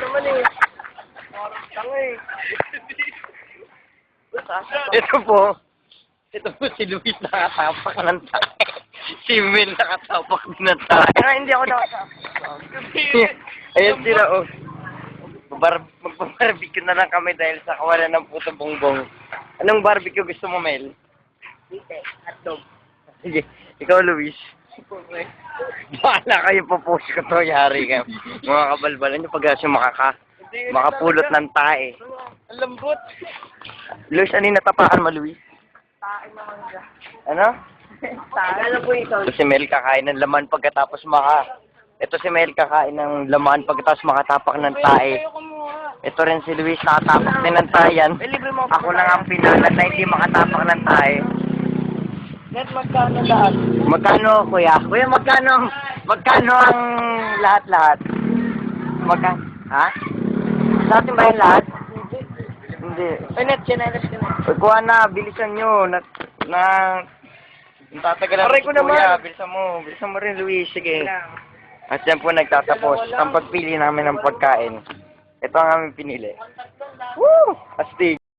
naman eh. Parang tanga eh. Ito po si Luis nakatapak ng tae. Si Mel nakatapak din ng tae. Hindi ako nakatapak. Ayan sila, oh. Magpa-barbecue na lang kami dahil sa kawalan ng puto bongbong. Anong barbecue gusto mo, Mel? Dite, hotdog. Sige, ikaw, Luis. Bahala kayo po ko to, yari kayo. Mga kabalbalan nyo pag siya makapulot ng tae. Ang lambot. Luis, ano yung natapakan mo, Luis? Tae naman ka. Ano? Tae. Ano po ito? Ito si Mel kakain ng laman pagkatapos Ito si Mel kakain ng laman pagkatapos makatapak ng tae. Ito rin si Luis nakatapak din ng tae yan. Ako lang ang pinalat na hindi makatapak ng tae. Net, magkano lahat? Magkano, kuya? Kuya, magkano ang lahat-lahat? Magkano? Ha? Sa atin ba yung lahat? Hindi. Ay, net, chinelas ka na. Kuha na, bilisan nyo. Tatagalan Aray ko si kuya. naman. Bilisan mo rin, Luis. Sige. At yan po nagtatapos ang pagpili namin ng pagkain. Ito ang aming pinili. Woo! Astig.